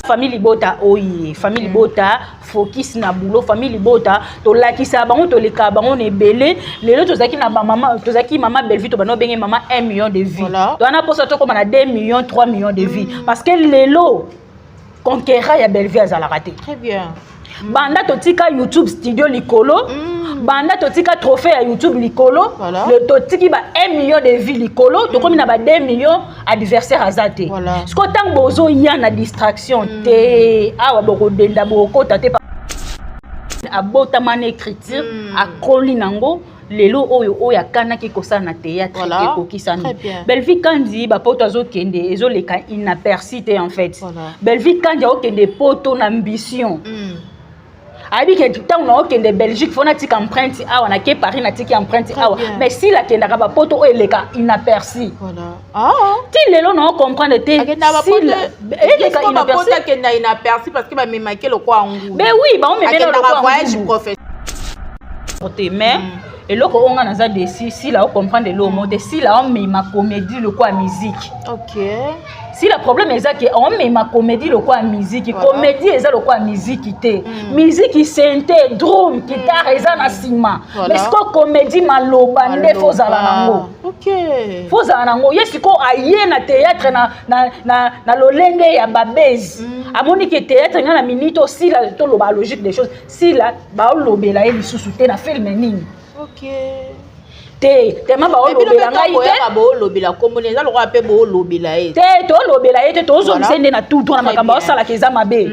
famille Libota oye famille Libota focus na boulot famille Libota to lakisa bango to leka bango ne belé lelo tozaki na ba maman tozaki maman belle vie to bano benge maman 1 million de vies to ana posa to comme na 2 millions 3 millions de vies parce que lelo conquérant ya belle vie azala raté très bien banda totika YouTube studio likolo banda totika trophée à YouTube likolo le totiki ba 1 million de vies likolo to comme na ba 2 millions adversaire azate ce que tant bozo ya na distraction te awa boko denda boko tate abota man écriture a koli nango lelo oyo oya kana ki kosana na théâtre ekokisana Belle-Vie kandi ba poto azokende ezoleka inaperçu te en fait Belle-Vie kandi okende poto na ambition abi que tout temps on a de Belgique faut na tika empreinte awa na ke Paris na tika empreinte awa mais si la kenda ba poto o eleka inaperçu ti lelo na comprendre te si eleka inaperçu kenda inaperçu parce que ba memake le quoi ngou mais oui ba on me mena le quoi voyage professionnel mais et là on a naza de si là on comprendre le mot de si là on met ma comédie le quoi musique si le problème est que on met ma comédie le quoi musique comédie est le quoi musique té musique synthé drum guitare eza na sima mais ce que comédie maloba nde faut za nango faut za nango yesiko aye na théâtre na lolenge ya babezi amoni que théâtre na minute si la to loba logique des choses si la ba lobela e lisusu té na film nini te tema ba olobela ngai te ba olobela komone za lokwa pe bo olobela e te to olobela e te to zongisende na tout na makamba osala keza mabe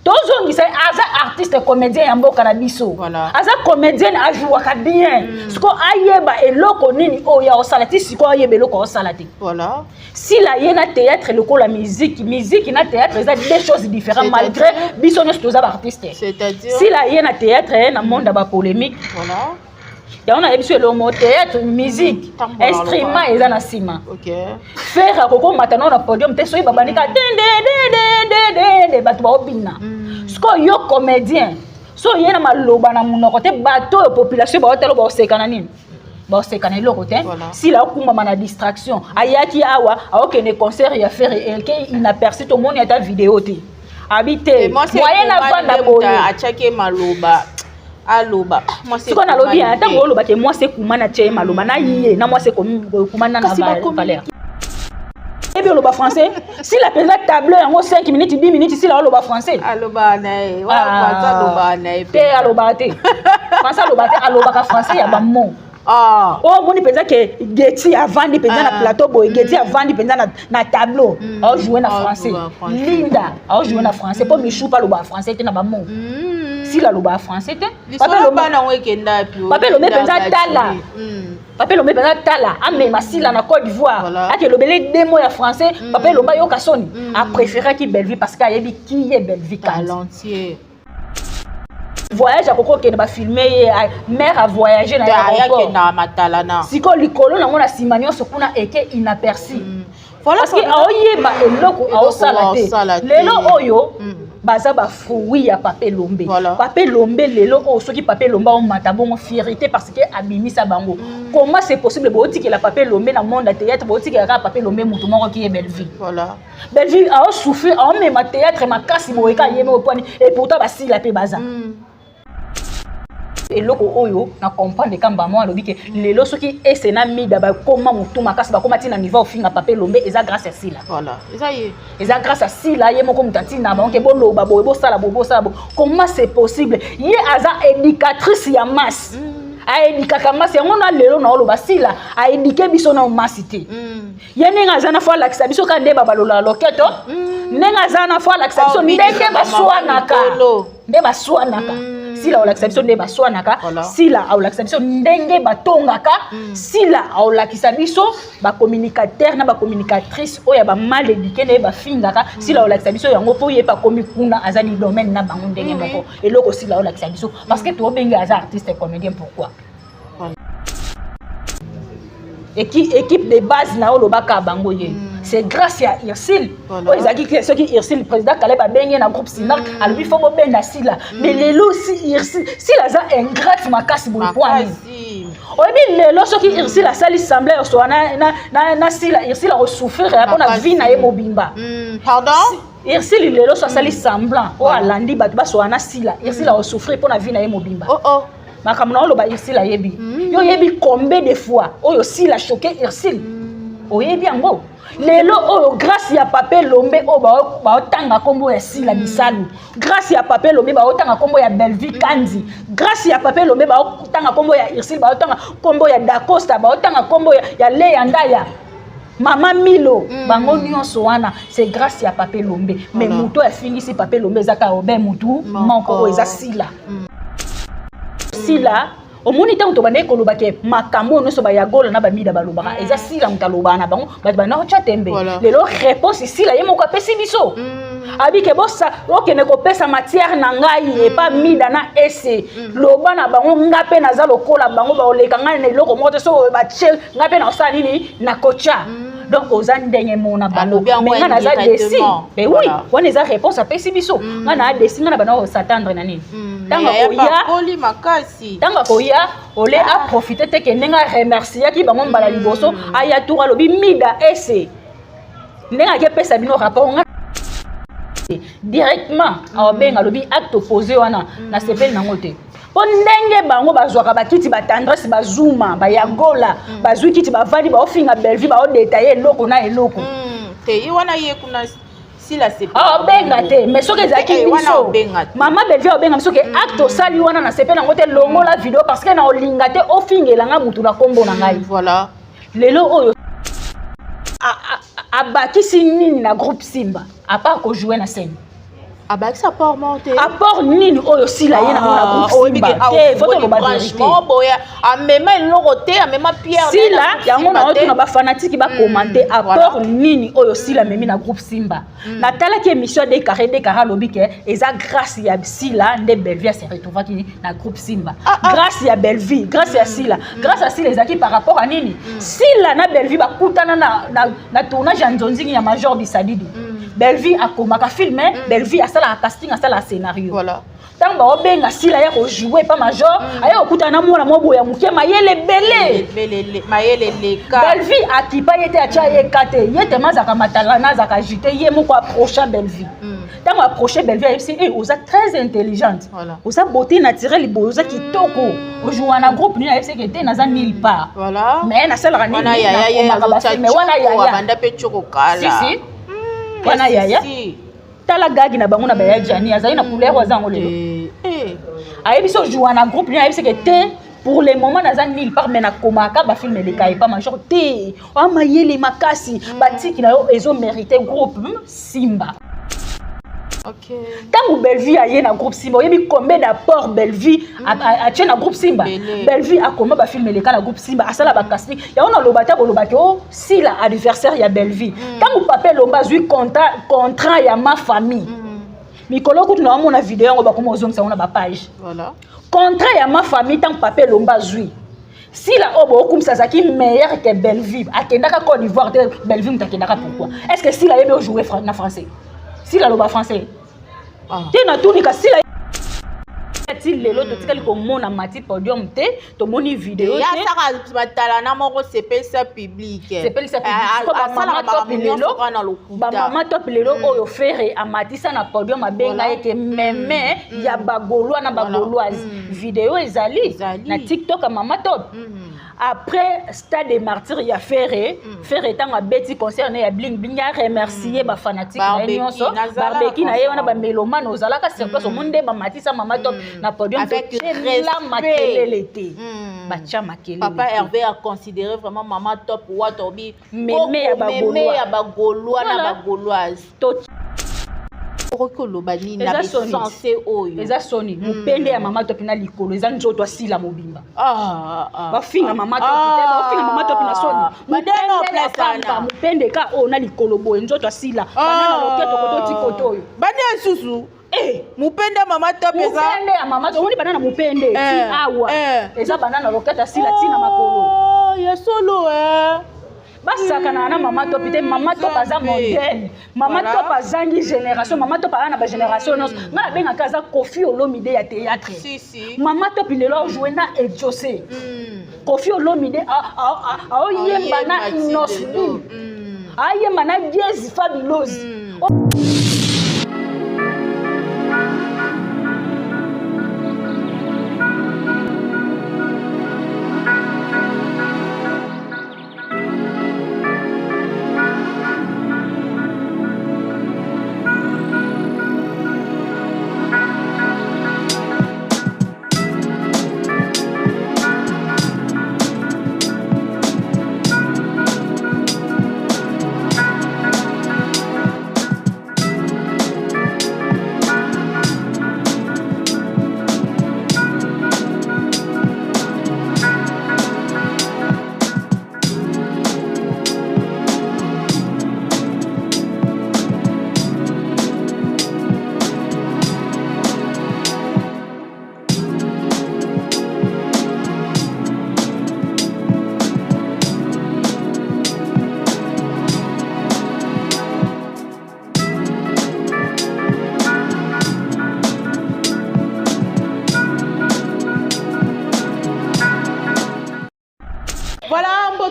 to zongisa aza artiste comédien ya mboka na biso aza comédien ajuaka bien siko ayeba eloko nini oya osala ti siko ayeba eloko osala te si la yena théâtre loko la musique na théâtre eza deux choses différentes malgré biso nyonso toza ba artiste c'est-à-dire si la yena théâtre na monde ba polémique on a habitué le mot théâtre, musique, instrument et ça na sima. Faire koko matano na podium te soyi babanika de batu ba obina. Sko yo comédien. So yena maloba na munoko te bato population ba hotelo ba sekana nini. Ba sekana loko te. Si la okuma mana distraction, ayaki awa aokene concert ya faire elke inaperçu to moni ata vidéo te. Habité. Moyen na vanda boye achake maloba. Aloba moi c'est qu'on a lobby attends oloba que moi c'est kumana tche maloba na yé na moi c'est kumana na valeur et bien oloba français si la présente table en 5 minutes 10 minutes si la oloba français aloba nae wa kwa aloba nae te aloba te français aloba te aloba ka français ya ba mot oh moni penza que Getty avant de penza na plateau boy Getty avant de penza na tableau au jouer na français Linda au jouer na français pour Michou pas aloba français te na ba mot si la loba français te papel bana wekenda pio papel me penza tala papel me penza tala ame masila na Côte d'Ivoire ake lobele deux mots ya français papel loba yo kasoni a préféré qui Belle-Vie parce qu'il y a yebi qui est Belle-Vie talentier voyage à koko ke ba filmer mère a voyager na aéroport na matalana siko likolo na ngona simanyo sokuna eke inaperçu parce que aoyeba eloko aosala te lelo oyo baza ba fruit ya Papel Lombe Papel Lombe lelo o soki Papel Lombe o mata bongo fierté parce que abimisa bango comment c'est possible boti que la Papel Lombe na monde de théâtre boti que la Papel Lombe mutu moko qui est Belle-Vie Belle-Vie a souffert a même théâtre makasi boyeka yeme opani et pourtant ba si la pe baza et loko oyo na comprendre kamba moi lobi que lelo soki esena mida ba koma mutu makasi ba koma tina niveau finga Papel Lombe eza grâce à Sila eza grâce à Sila ye moko mutati na ba onke boloba bo sala bo comment c'est possible ye aza éducatrice ya masse a éduquer masse yango na lelo na oloba Sila a éduquer biso na massité ye nenga zana fois la kisabiso ka ndeba balola loketo nenga zana fois la kisabiso ndenge baswanaka si la olaxation de baswanaka si la olaxation ndenge batongaka si la olaxabiso ba communicateur na ba communicatrice oya ba mal éduqué na ba fingaka si la olaxabiso yango po yepa komi kuna azali domaine na bango ndenge moko eloko si la olaxabiso parce que to benga aza artiste et comédien pourquoi équipe de base na olobaka bango ye c'est grâce à Irsil ils a dit que ceux qui Irsil président Caleb a bengi na groupe Sinak a lui faut benda Sila mais lelo si Irsil si la za ingrate makasi bo point obi lelo ceux qui Irsil a sali semblait so na Sila Irsil a souffrir pour na vie na ye mobimba Pardon? Irsile lelo so sali semblant o alandi bato baso ana sila Irsile a souffrir pour na vie na ye mobimba makamna o loba Irsile ayebi yo yebi combien de fois o yo sila choqué Irsile o yebi yango lelo oyo grâce ya Pape Lombe o ba otanga kombo ya sila bisalu grâce ya Pape Lombe ba otanga kombo ya Belvi Kandi grâce ya Pape Lombe ba otanga kombo ya Irsile ba otanga kombo ya Dacosta ba otanga kombo ya Leya Ndaya Mama Milo bango nyonso wana c'est grâce à Pape Lombe mais muto a fini si Pape Lombe zaka obe mutu manko eza sila sila au moni tanto bande ko lobake makambo no so ba yagola na ba mida ba lobaka eza sila mutaloba na bango ba na chatembe lelo réponse sila yemo ko pesi biso abike bossa okene ko pesa matière na ngai et pas mida na ese loba na bango ngape na za lokola bango ba oleka ngai na eloko moto so ba chel ngape na osali ni na kocha donc aux andenge mona balo mais nga na za desi mais oui on les a réponse à pesi biso nga na desi nga na bana s'attendre na nini tanga koya ole a profiter te ke nenga remercier ki bango mbala liboso aya toura lobi mida ese nenga ke pesa bino rapport directement a benga lobi acte opposé wana na sepel nango te po ndenge bango bazwaka bakiti batendresse bazuma bayagola bazwi kiti bavandi baofinga Belvi bao détailler eloko na eloko te wana ye kuna sila c'est benga te mais soki ezaki biso mama Belvi obenga soki acte osali wana na sepel nango te longo la vidéo parce que na olinga te ofingelanga mutu na kombo na ngai voilà lelo oyo abakisi nini na groupe Simba à part ko jouer na scène abakisa apport monté apport nini oyo sila ye na groupe Simba te faut to ba vérité boya amema eloko te amema pierre sila yango na oto na ba fanatique ba commenter apport nini oyo sila memi na groupe Simba na tala ki émission de carré lobi ke eza grâce ya sila nde Belvi se retrouva ki na groupe Simba grâce ya Belvi grâce ya sila ezaki par rapport à nini sila na Belvi ba kutana na tournage ya Nzonzingi ya Major Bisadidi Belvi a komaka filmer Belvi a sala casting a sala scénario voilà tant ba obenga sila ya ko jouer pas Major aya okutana mwana mobo ya muke mayele belé mayele leka Belvi akipa yete acha ye kate yete mazaka matalana zaka jité ye moko approcher Belvi tant approcher Belvi a oza très intelligente oza beauté naturelle boza kitoko ojoua na groupe ni a que te naza nulle part voilà mais na sala ni wana ya mais wana ya banda pe choko kala si wana yaya tala gagi na bango na baya jani azali na couleur wazango lelo ayebiso joua na groupe ni ayebise que te pour le moment naza nulle part mais na komaka ba film les kai pas major te amayele makasi batiki na yo ezo mériter groupe Simba OK tango Belvi aye na groupe Simba yebi combien d'apport Belvi a tient na groupe Simba Belvi a comment ba filmer les cas na groupe Simba asala ba casting ya ona lobata bolobaki o si la anniversaire ya Belvi tango Pape Lomba zui contrat ya ma famille mikolo kutu na mona vidéo yango ba komo ozongisa ona ba page voilà contrat ya ma famille tango Pape Lomba zui si la obo okumisa zaki meilleur que Belvi akendaka Côte d'Ivoire te Belvi mutakendaka pourquoi est-ce que si la yebe jouer na français si la loba français tina tunika sila ti lelo to tikali ko mona mati podium te to moni vidéo te ya saka batala na moko sepelisa public ba mama top lelo oyo frère amatisa na podium abenga eke meme ya bagolwa na bagolwaise vidéo ezali na TikTok mama top après stade des martyrs il y a Ferré tanga beti concerne ya bling bling ya remercier ba fanatique na nyonso barbecue na ye wana ba mélomane ozalaka surprise monde ba matisa mama top na podium avec la makelele te ba tia makelele papa Hervé a considéré vraiment mama top watobi meme ya bagolwa na bagolwaise okolo bani na sensé oyo eza soni mupende ya mama top na likolo eza nzoto asila mobimba bafinga mama top te bafinga mama top na soni badano place mupende ka o na likolo boye nzoto asila banana loketo koto tikoto oyo bani susu mupende mama top eza mupende ya mama top oni banana mupende ti awa eza banana loketo asila tina makolo ya solo basakana na mama top te mama top aza modèle mama top azangi génération mama top ana ba génération non nga benga kaza Kofi Olomide ya théâtre mama top lelo jouer na Ejose Kofi Olomide a yemba na Inosli aye mana diezi fabuleuse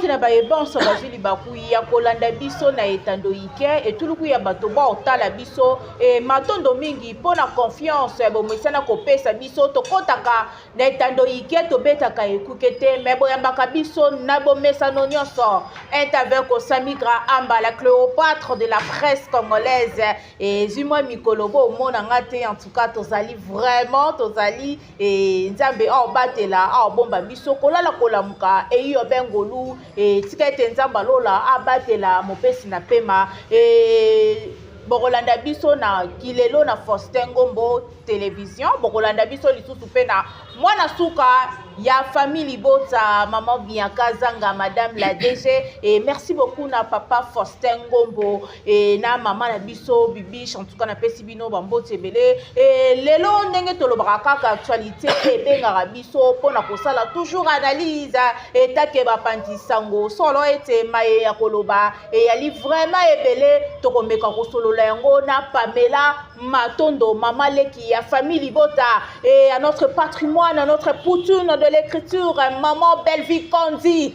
na bayebanso bazili bakuya kolanda biso na etando ike etuluku ya bato ba otala biso matondo mingi mpona confiance bomesana kopesa biso tokotaka na etando ike tobetaka ekuke te me boyambaka biso na bomesano nyonso avec Osamigra Amba la Cléopâtre de la presse congolaise zimwa mikolo bomona nga te en tout cas tozali vraiment tozali nzambe aobatela aobomba biso kolala kolamuka eyo bengolu tika ete nzambe alola abatela mopesi na pema bokolanda biso na kilelo na Faustin Ngombo télévision bokolanda biso lisusu pe na mwana suka ya famille Bota maman Bianca Zanga madame la DG et merci beaucoup na papa Faustin Ngombo et na maman na biso bibiche en tout cas na pesi bino bambo tebele et lelo ndenge tolobaka kaka actualité et bengaka biso pona kosala toujours analyse et take ba pandisango solo ete maye ya koloba et yali vraiment ebele tokomeka kosolola yango na Pamela Matondo maman leki ya famille Bota et à notre patrimoine à notre coutume de l'écriture, maman Belle-Vie Kondi,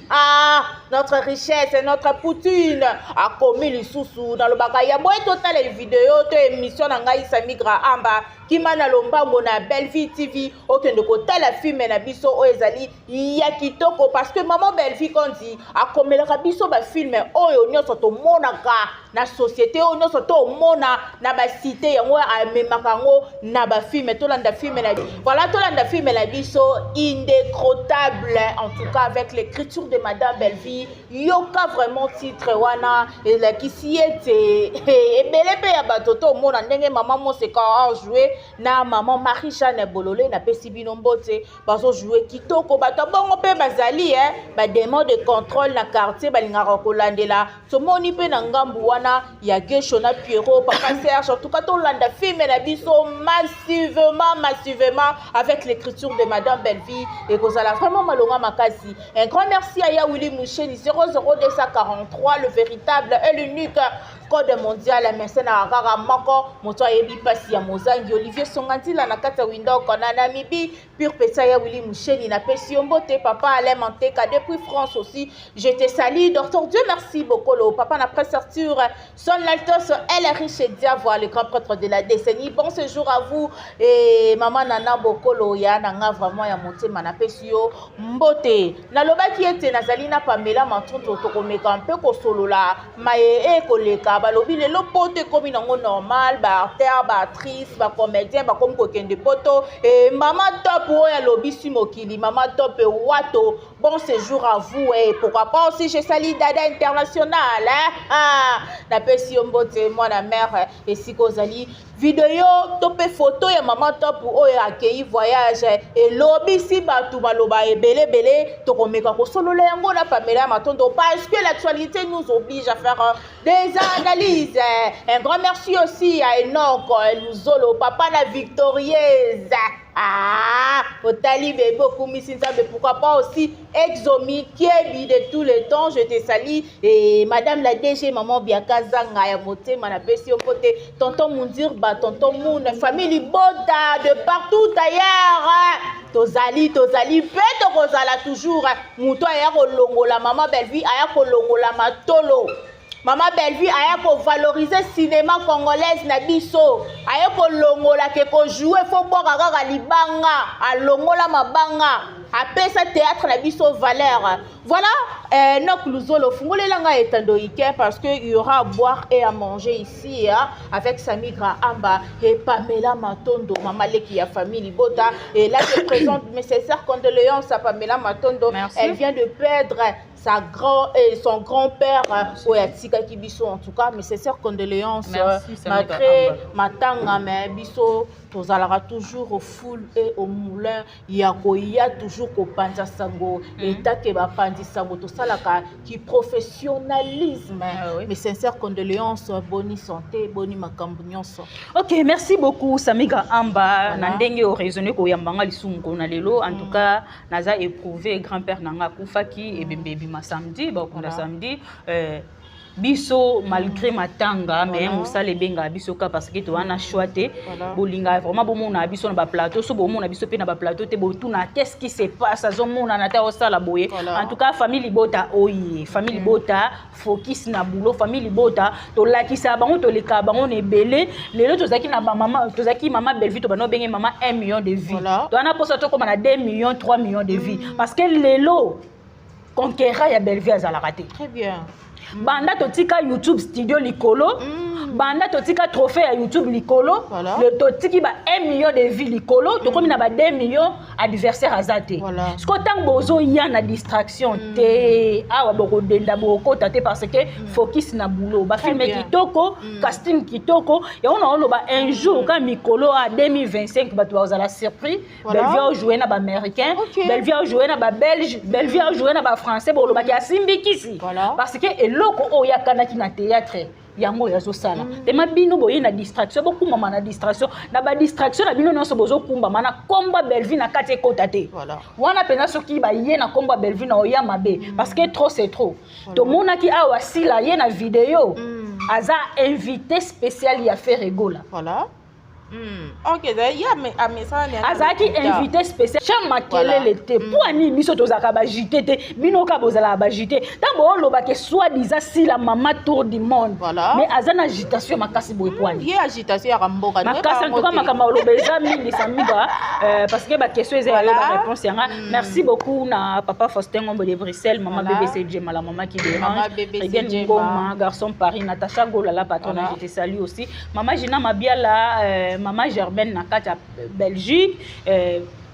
notre richesse et notre poutine a commis les sous dans le bagaya. Moi, total les vidéos, de émission d'Angaï Samigra Amba, qui m'a lomba mona Belle-Vie TV, aucun de côté la film et la biso oezali, yakitoko, parce que maman Belle-Vie Kondi a commis le rabiso ba film, oyo nyo soto monaka, na société, oyo soto mona, na ba cité, yango a memakango, na ba film, tolanda film et la voilà, tolanda film et la biso, indécrottable, en tout cas avec l'écriture de Madame Belle-Vie. Yoka vraiment titre wana la kisiete ebele pe ya batoto mona ndenge maman Moseka a joué na maman Marie-Jeanne Bololé na pesi bino mbote bazo jouer kitoko bato bongo pe bazali ba démon de contrôle na quartier balingaka kolandela somoni pe na ngambu wana ya Gesho na Pierrot papa Serge en tout cas to landa film na biso massivement avec l'écriture de Madame Belle-Vie et kozala vraiment malonga makasi un grand merci à Willy Moucheni 00243 le véritable et l'unique code mondial à Mensena Akara Mako moto ayebi pasi ya mozangi Olivier Songantila na kata window kona Namibi pure pesaya Willy Moucheni na pesi yombote papa Alain Manteka depuis France aussi je te salue docteur Dieu merci beaucoup le papa na précerture son altos elle est riche et diavoire le grand prêtre de la décennie bon séjour à vous et maman Nana Bokolo ya nanga vraiment ya motema na pesi yo mbote na lobaki ete nazali na Pamela Matondo tokomeka un peu kosolola maye koleka balobi lelo pote komi nango normal ba artère ba actrice ba comédien ba comme kokende poto et maman top oya lobi si mokili maman top wato bon séjour à vous et pourquoi pas aussi je salue Dada International na pesi yombote moi la mère et sikozali vidéo topé photo ya maman top oyo accueilli voyage et lobi si batu baloba ebele tokomeka kosolola yango na Pamela Matondo parce que l'actualité nous oblige à faire des analyses. Un grand merci aussi à Enoch Luzolo papa la victorieuse Otali bébé mais pourquoi pas aussi Exomi Kiebi de tous les temps je te salue et madame la DG maman Bianca Zanga ya motema na pesi au côté tonton Mundir ba tonton Moun famille Bota de partout ailleurs tozali pe tokozala toujours muto aya kolongola maman Belle-Vie aya kolongola matolo Maman Belleville aya ko valoriser cinéma congolaise na biso. Aya ko longola ke ko jouer fo boka kaka libanga, a longola mabanga. Après ça théâtre na biso valeur. Voilà, nok luzolo fungolelanga etandoike parce que il y aura à boire et à manger ici hein, avec Samy Grahamba et Pamela Matondo, maman leki ya famille Libota. Et là je présente mes sincères condoléances à Pamela Matondo. Merci. Elle vient de perdre son grand-père Oyatika Kibiso. En tout cas, mes sincères condoléances. Malgré Matanga, mais Biso, tozalaka toujours au foule et au moulin. Il y a toujours au Panja Sango. Et Takeba Pandi Sango. Tout ça, qui professionnalisme. Mes sincères condoléances. Bonne santé, bonne makambunionso. Ok, merci beaucoup, Samiga Amba. Nandenge au raisonné ko yambanga lisungo na lelo. En tout cas, naza éprouvé grand-père nanga Koufaki et Bembebi ma samedi, samedi. Biso malgré matanga mais musale benga biso ka parce que to wana choité bolinga vraiment bon na biso na ba plateau so bon na biso pe na ba plateau te botuna qu'est-ce qui se passe azo mona na ta osala boye en tout cas famille Libota oyi famille Libota focus na boulot famille Libota to lakisa bango to leka bango ne belé lelo to zaki na maman to zaki maman Belleville to bano benga maman 1 million de vies to wana posa to comme na 2 millions 3 millions de vies parce que lelo conquérant ya Belleville azala raté très bien. Banda totika YouTube studio likolo banda totika trophée à YouTube likolo le totiki ba 1 million de vues likolo to komi na ba 2 millions adversaire azate ce que tant bozo ya na distraction te awa boko denda boko tate parce que focus na boulot ba filme kitoko casting kitoko et on a ba un jour quand mikolo à 2025 ba to la surprise Belleville jouer na ba américain Belleville jouer na ba belge Belleville jouer na ba français bo lo ba ki asimbikisi parce que loko oya kanaki na théâtre yango yazo sala tema bino boye na distraction beaucoup mama na distraction na ba distraction na bino nyonso bozo kumba mana komba Belleville na kate kota te wana pena soki ba ye na komba Belleville na oya mabe parce que trop c'est trop to monaki awa sila ye na vidéo aza invité spécial ya faire rigola ok, il y a un message. Azaki invité spécial. Chama kelele te. Pour ani biso tozaka ba jité te. Bino ka bozala ba jité. Tambo loba ke soit disant si la maman tour du monde. Mais azana agitation makasi boy poani. Il y a agitation ya ramboka. Makasi en tout cas makama lobeza mingi samiga parce que ba question est la réponse yanga. Merci beaucoup na papa Faustin Ngombo de Bruxelles, maman BBC Djema, la maman qui dérange. Regen Ngoma, garçon Paris, Natacha Gola la patronne, je te salue aussi. Maman Gina Mabiala maman Germaine na kati Belgique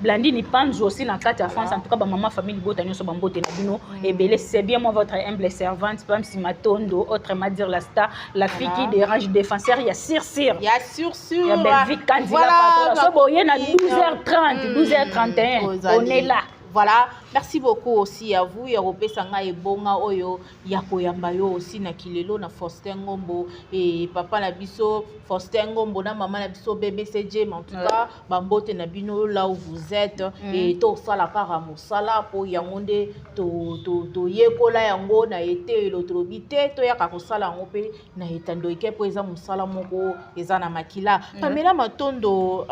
Blandine Panzo aussi na kati France en tout cas ba maman famille Libota nyonso bambote na bino et belé c'est bien moi votre humble servante Pam Simatondo autrement dire la star la fille qui dérange défenseur il y a Sir il y a Sir il y a Belgique candidat patron so boye na 12h30 12h31 on est là. Voilà, merci beaucoup aussi à vous. Europé Sanga et Bonga Oyo, Yako Yambayo aussi na Kilelo na Faustin Ngombo et papa Nabiso, Faustin Ngombo na maman Nabiso BBC J, en tout cas, Bambote Nabino là où vous êtes et to sala karamo sala po yangonde to yekola yango na été l'autorité to ya kakosala ngope na etando ike po eza musala moko eza na makila. Pamela Matondo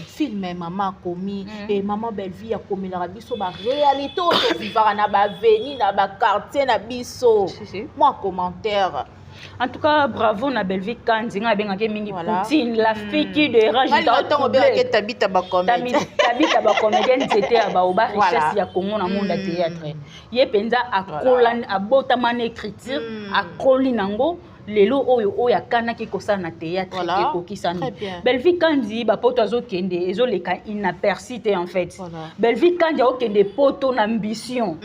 film maman komi et maman Belleville ya komi la biso ba réalité au vivre na ba veni na ba quartier na biso moi commentaire en tout cas bravo na Belleville kandi nga benga ke mingi Poutine la fille qui dérange dans le tabita ba comédienne c'était ba oba richesse ya Congo na monde théâtre ye penza akola abotama na écriture akoli nango lelo oyo oya kana ki kosala na théâtre ekokisana Belleville kandi ba poto azokende ezoleka inaperçu te en fait Belleville kandi okende poto na ambition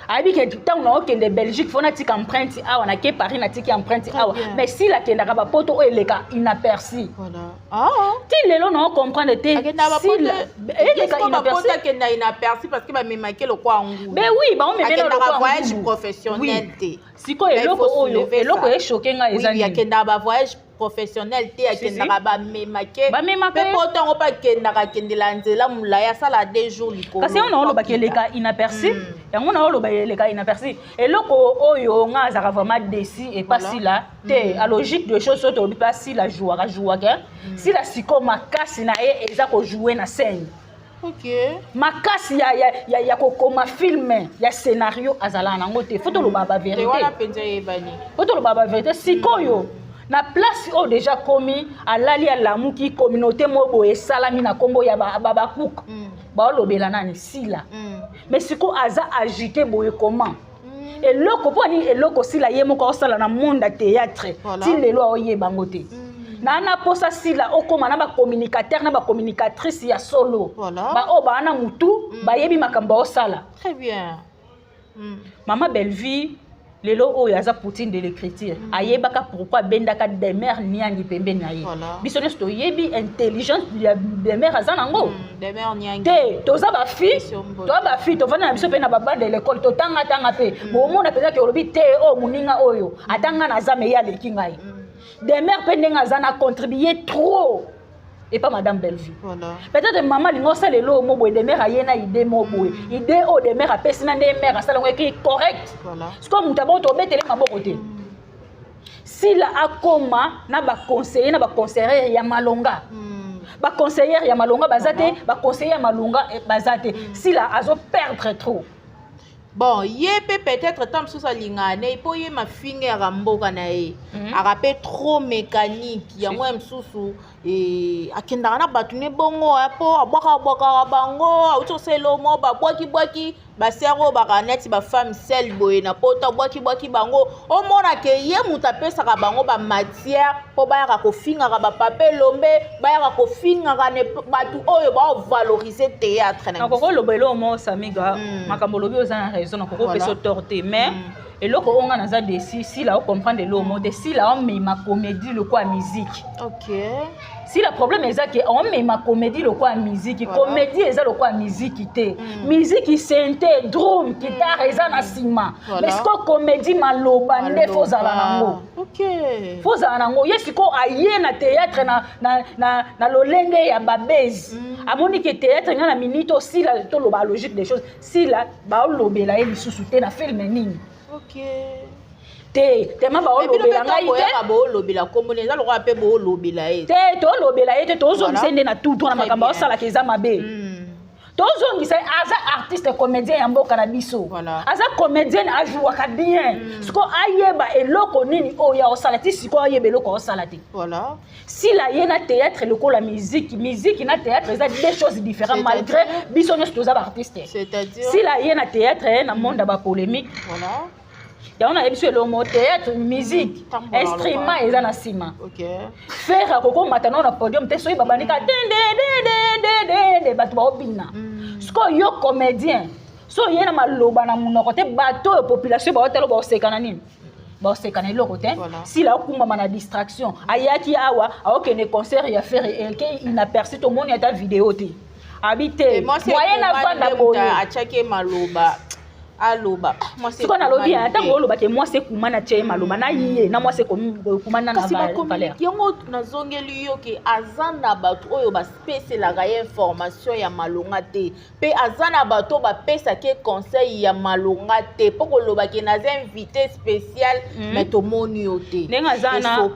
abi que tant on a okende Belgique fona tika empreinte awa na ke Paris na tika empreinte awa mais si la kenda ba poto oyo eleka inaperçu ti lelo na comprendre te si eleka inaperçu parce que ba memake le kwa ngou mais oui ba on memena le kwa voyage professionnel te siko eloko oyo eloko e choquer nga ezali ya kenda ba voyage professionnel te akendaka ba memake pe pourtant on pas kendaka kendela nzela mulaya sala 2 jours likolo kasi on oloba keleka inaperçu yango na oloba eleka inaperçu eloko oyo nga azaka vraiment déçu et pas si là te a logique de choses autres pas si la jouera que si la siko makasi na e eza ko jouer na scène OK. Makasi ya kokoma film ya scénario azala nango te. Faut lo baba vérité. Te wana penza yebani. Faut lo baba vérité sikoyo. Na place o déjà commis alali alamuki communauté mobo esalami na kombo ya baba cook. Ba lobela nani sila. Mais siko aza agité boye comment? Eloko poni eloko sila ye moko osala na monde ya théâtre. Ti lelo oyeba ngote. Nana posa sila okoma na ba communicateur na ba communicatrice ya solo. Ba o ba na mutu ba yebi makambo osala. Très bien. Maman Belleville lelo o yaza poutine de l'écriture. Ayebaka pourquoi bendaka des mères niangi pembe na ye. Biso ne sto yebi intelligence des mères azanango. Des mères niangi. Te toza ba fille, toi ba fille to vana na biso pe na baba de l'école to tanga pe. Bo mona peza ke olobi te o muninga oyo. Atanga na zame ya leki ngai. Des mères penengazana contribué trop et pas madame Belleville. Peut-être maman lingo sale lo mo boy des mères ayena idée mo boy. Idée o des mères apesina des mères sala qui correct. Ce comme mutabon to betele maboko te. Si la akoma na ba conseiller na ba conseillère ya malonga. Ba conseillère ya malonga bazate, ba conseiller ya malonga bazate. Si la azo perdre trop. Bon, peut-être tant sous sa lingane, il peut y ma finger à ramboka nae. Arape trop mécanique, ya moi msusu et akendana batune bongo apo abaka bango, auto selo mo ba boaki ba sero ba kaneti ba femme sel boye na pota boaki bango. O mona ke ye mutape saka bango ba matière po ba ya ko finga ba papier lombe, ba ya ko finga ne batu oyo ba valoriser théâtre na. Akoko lobelo mo samiga, makambo lobi ozana raison akoko peso torté mais eloko onga naza desi si la comprendre le mot de si la on met ma comédie le quoi musique. OK. Si le problème est que on met ma comédie le quoi musique, comédie est le quoi musique té. Musique synthé, drum, guitare eza na sima. Mais ce que comédie maloba nde faut za nango. OK. Faut za nango. Yesiko aye na théâtre na lolenge ya babezi. Amoni que théâtre na minute aussi la to loba logique des choses. Si la ba lobela e lisusu té na film nini. OK. Te ma ba lobela ngai te ba lobela komone za lokwa pe bo lobela e te to lobela e te to zongisa na tout na makamba osala keza mabe to zongisa aza artiste comédien ya mboka na biso aza comédienne ajuaka bien siko ayeba eloko nini oya osala ti siko ayeba eloko osala te si la ye na théâtre eloko la musique na théâtre eza deux choses différentes malgré biso nyonso toza ba artiste c'est-à-dire si la ye na théâtre na monde ba polémique on a émission le mot théâtre, musique, instrument et na sima. OK. Faire koko maintenant na podium te soyi babanika de batu ba obina. Sko yo comédien. So yena maloba na munoko te bato population ba hotelo ba sekana nini. Ba sekana eloko te. Si la okumba na distraction, ayaki awa aokene concert ya faire et il n'a perçu tout monde ta vidéo te. Habité. Moyen na vanda boye achake maloba. Aloba moi c'est qu'on a lobby ata ngolo ba ke moi c'est kumana che maloba na yiye na moi c'est kumana na valeur yango nazongeli yo ke azana bato oyo ba spécial la information ya malonga te pe azana bato ba pesa ke conseil ya malonga te poko loba ke naza invité spécial mais to moni yo te nenga zana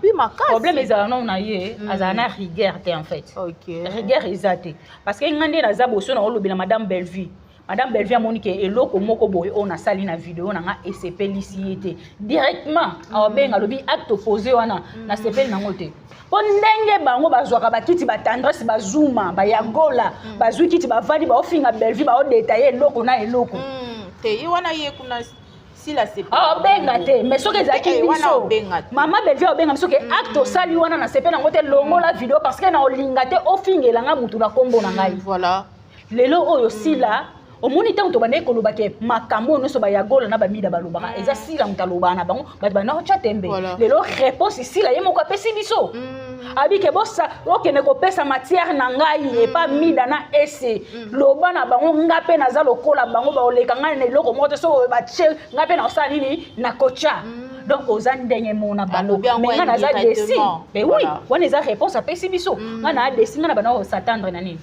problème ezala non na ye azana rigueur te en fait. OK. Rigueur ezate parce que ngande na za boso na lobi na madame Belleville. Madame Belleville a monique eloko moko boye on a sali na vidéo na SCP lisiété directement a benga lobi acte opposé wana na CP na ngote po ndenge bango bazwaka bakiti ba tendresse ba zooma ba yagola ba zwikiti ba vandi ba ofinga Belleville ba o détailler eloko na eloko te wana ye kuna si la CP benga te mais soki ezaki biso mama Belleville benga soki acte sali wana na CP na ngote longo la vidéo parce que na olinga te ofingela nga mutu na kombo na ngai voilà lelo oyo sila au moniteur to bane ko lobake makambo no so ba yagola na ba mida ba lobaka eza sila mutaloba na bango ba ba na chatembe lelo réponse ici la yemo ko pesi biso abi ke bossa okene ko pesa matière na ngai e pas mida na ese loba na bango ngape na za lokola bango ba oleka ngai ne loko moto so ba che ngape na osali ni na kocha donc aux andenge mona bango mais na za desi mais oui on les a réponse à pesi biso na desi na bana s'attendre na nini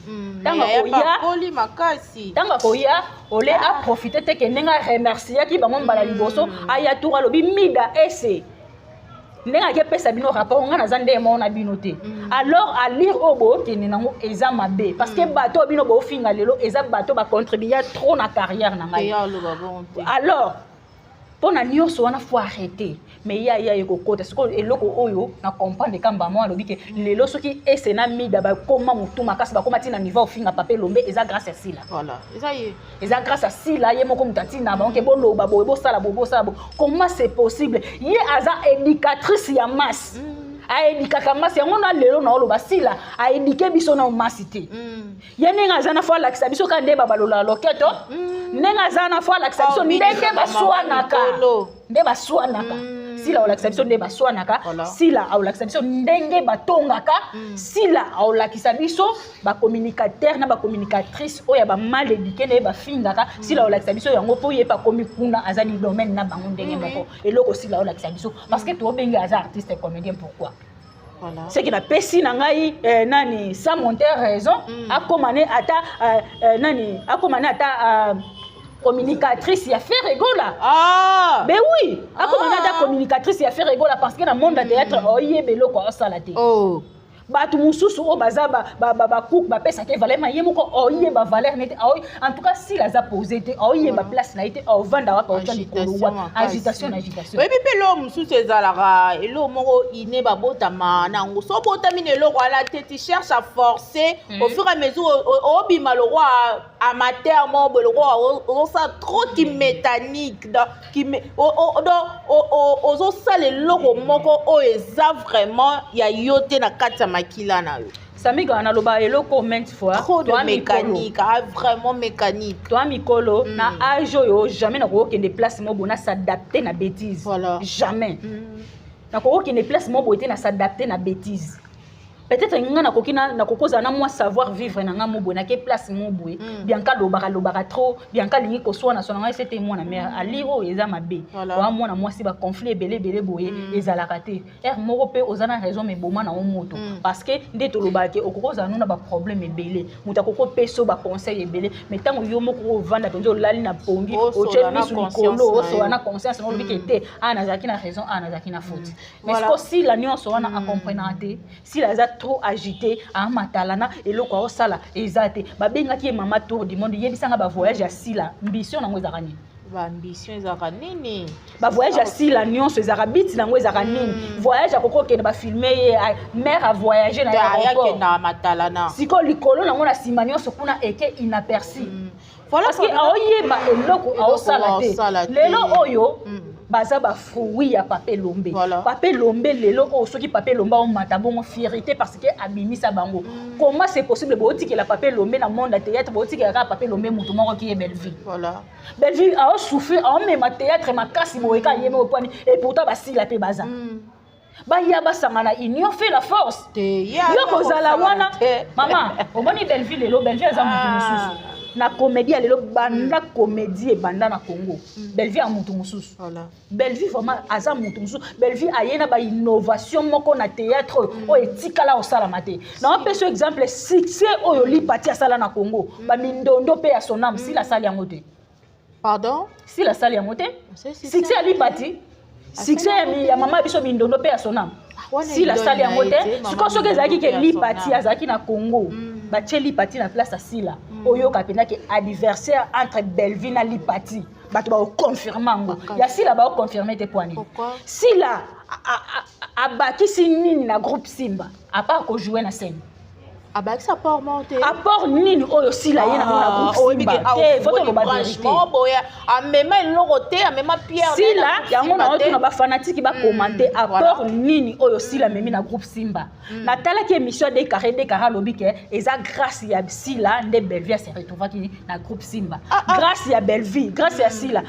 tanga koya ole a profiter te ke nenga remercier ki bango mbala liboso aya tour alobi mida ese ndenge ke pesa bino rapport nga naza nde mo na bino te alors à lire obo ke nango eza mabe parce que bato bino bo finga lelo eza bato ba contribuer trop na carrière na ngai alors pona nyonso wana faut arrêter mais ya ekokota siko eloko oyo na comprendre kamba mo alobi ke lelo soki esena mida ba koma mutu makasi ba koma tina niveau finga papier lombe eza grâce à Sila voilà eza grâce à Sila ye moko mutati na ba ke boloba bo sala bo comment c'est possible ye aza éducatrice ya masse a édikaka masse yango na lelo na oloba Sila a éduquer biso na masse te ye ninga aza na fois lakisa biso ka ndeba balola loketo nenga zana fois lakisa biso ndenge baswanaka nde baswanaka Sila olakisa biso nde baswanaka Sila olakisa biso ndenge batongaka Sila olakisa biso ba communicateur na ba communicatrice oya ba mal éduqué ne ba fingaka Sila olakisa biso yango po ye pa komi kuna azali domaine na bango ndenge moko eloko Sila olakisa biso parce que to benga aza artiste et comédien pourquoi voilà. C'est qu'il a pessi nangai nani sans monter raison a commandé ata nani a commandé ata communicatrice ya faire rigola ben oui a commandé ata communicatrice ya faire rigola parce que dans le monde de théâtre oyebelo ko salate batu mususu o baza ba cook ba pesa ke valeur ma yemoko oye ba valeur nete en tout cas si la za posé te oye ba place na ite o vanda wa pa agitation oui puis l'homme mususu ezalaka elo moko ine ba botama nango so botamine lo wala te tu cherches à forcer au fur et à mesure au bima le roi amateur mo le roi on ça trop qui mécanique qui ozo sale loko moko o eza vraiment ya yote na kata makila na yo Samiga na loba eloko maintes fois trop de mécanique vraiment mécanique toi mikolo na âge yo jamais na ko kende place mo bona s'adapter na bêtise voilà jamais na ko kende place mo boité na s'adapter na bêtise peut-être nga na kokina na kokoza na moi savoir vivre na nga mobo na ke place mobo bien ka lobaka trop bien ka lingi ko swana sona c'était moi na mère aliro eza mabe wa moi na moi si ba conflit belé boye eza raté moko pe ozana raison mais boma na moto parce que nde to lobake okokoza na ba problème belé muta koko peso ba conseil belé mais tango yo moko vanda penjo lali na pongi o chemi sur likolo so na conscience no lobike te ana zaki na raison ana zaki na faute mais si la nuance wana a comprendre te si la trop agité à matalana et le quoi sala ezate ba benga ki mama tour du monde yebisanga ba voyage à Sila ambition na ngweza kani ba ambition ezaka nini ba voyage à Sila nuance ezaka bit na ngweza kani voyage à koko ke ba filmer mère a voyager na aéroport na matalana siko likolo na ngona simanion so kuna eke inaperçu voilà parce que aoyeba eloko aosala te lelo oyo baza ba fruit ya papier lombe papier lombe lelo o soki papier lombe o mata bongo fierté parce que abimisa bango comment c'est possible botiki la papier lombe na monde de théâtre botiki la papier lombe mutu moko ki belle vie voilà belle vie a souffrir a même théâtre makasi boeka yeme opani et pourtant ba sila pe baza ba ya ba sangana union fait la force yo kozala wana maman omoni belle vie lelo belle vie za mutu mususu na comédie lelo banda comédie banda na Congo belle vie a mutu mususu voilà belle vie vraiment aza mutu mususu belle vie ayena ba innovation moko na théâtre o etikala o sala mate na peso exemple succès oyo li parti sala na Congo ba mindondo pe ya sonam si la salle yango te pardon si la salle yango te succès ali parti succès ya mama biso mindondo pe ya sonam si la salle yango te siko soki ezalaki ke li parti azalaki na Congo batie li parti na place à Sila oyo kapena ke adversaire entre Belleville na li parti bato ba confirmer ngo ya Sila ba confirmer te poani Sila abakisi nini na groupe Simba à part ko jouer na scène abaki sa part monte apport nini oyo Sila yena na groupe Simba te photo lo ba vérité boya amema eloko te amema Pierre Sila yango na oto na ba fanatique ba commenter apport nini oyo Sila memi na groupe Simba na tala ki émission de carré lobi ke eza grâce ya Sila nde Belleville se retrouva ki na groupe Simba grâce ya Belleville grâce ya Sila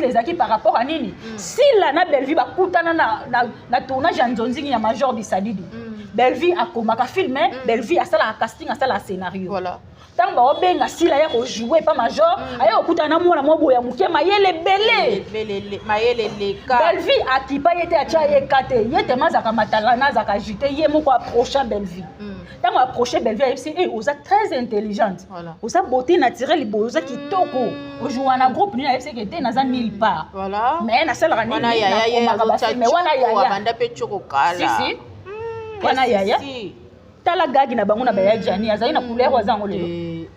ezaki par rapport à nini Sila na Belleville ba kutana na tournage ya Nzonzingi ya Major Bisadidi Belleville a komaka filmer Belleville a sala casting a sala scénario voilà tant ba obenga sila ya ko jouer pas major aya okuta na mwana mobo ya muke mayele belé mayele leka Belle-Vie akipa yete acha ye kate yete mazaka matala nazaka jité ye moko approcher Belle-Vie tant approcher Belle-Vie c'est oza très intelligente oza beauté naturelle oza kitoko ojoua na groupe ni c'est que te naza nulle part voilà mais na sala rani wana yaya mais wana yaya banda pe choko kala si wana yaya tala gagi na bango na baya jani azali na couleur wazango lelo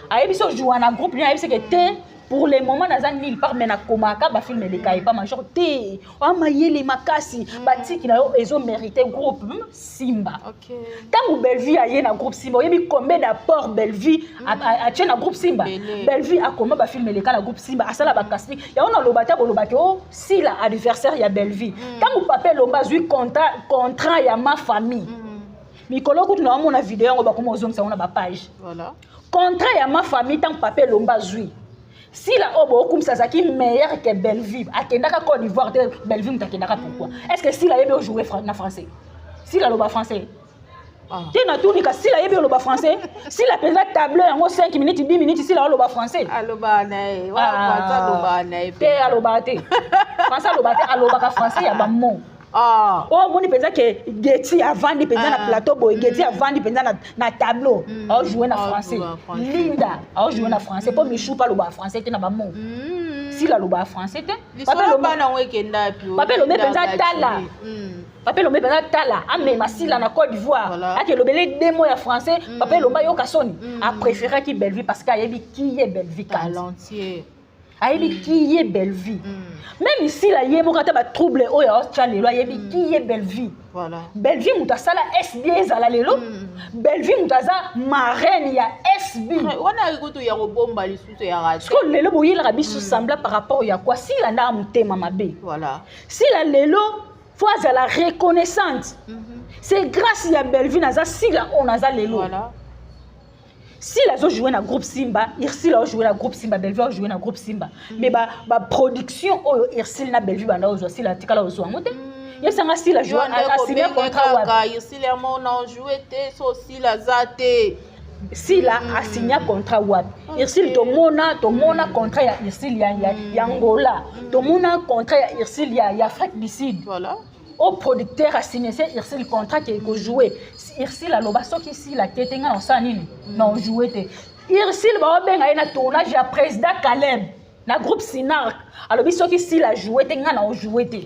ayebi so joua na groupe ni ayebi c'est que te pour le moment naza nulle part mais na komaka ba film les kai pas major te o mayele makasi batiki na yo ezo mériter groupe Simba tant Belle-Vie aye na groupe Simba oyebi combien d'apport Belle-Vie a tient na groupe Simba Belle-Vie a comment ba film les kai na groupe Simba asala ba casting ya on a lobata bolobaki o si la adversaire ya Belle-Vie tant papa lomba zui contrat ya ma famille mikolo kutu na mona vidéo ngo ba komo ozongisa ona ba page voilà contrat ya ma famille tant papa lomba zui si la obo comme ça qui meilleur que Belle-Vie akendaka Côte d'Ivoire Belle-Vie mutakendaka pourquoi est-ce que si la yebe jouer na français si la loba français tu na tout nika si la yebe loba français si la penza tableau yango 5 minutes 10 minutes si la loba français aloba nae wa loba nae te aloba te français aloba te aloba ka français ya ba mot oh moni penza que Getty avant di penza na plateau boy Getty avant di penza na tableau au jouer na français Linda au jouer na français pour Michou pas le bas français te na ba mot si la loba français te papa loba na wekenda pio papa lo me penza tala papa lo me penza tala ame masila na Côte d'Ivoire ake lobele démo ya français papa lo ba yo kasoni a préféré qui Belle-Vie parce qu'il y a qui est Belle-Vie talentier ayebi qui est Belle-Vie même ici la yé moko ta ba trouble oyo acha lelo ayebi qui est Belle-Vie voilà Belle-Vie muta sala SB za la lelo Belle-Vie muta za marraine ya SB wana ikutu ya robomba lisusu ya rate parce que lelo boyela ka biso semblable par rapport ya quoi si la na mutema mabe voilà si la lelo faut à la reconnaissante c'est grâce à Belle-Vie naza si la on naza lelo voilà si la ont joué dans groupe Simba, Irsil a joué dans groupe Simba, Belle-Vie a joué dans groupe Simba. Mais ba production Irsil na Belle-Vie banda ozo si la tikala ozo ngote. Yesanga si la joué a signé contrat wa. Irsil a mon a joué te so si la zate. Si la a signé contrat wa. Irsil to mona contrat ya Irsil ya Angola. To mona contrat ya Irsil ya Afrique du Sud. Voilà. Au producteur a signé Irsil contrat qui est joué. Irsil a loba soki si la ketenga na sanini na joué te. Irsil ba benga na tournage ya président Caleb na groupe Sinark. Alors soki si la joué te nga na joué te.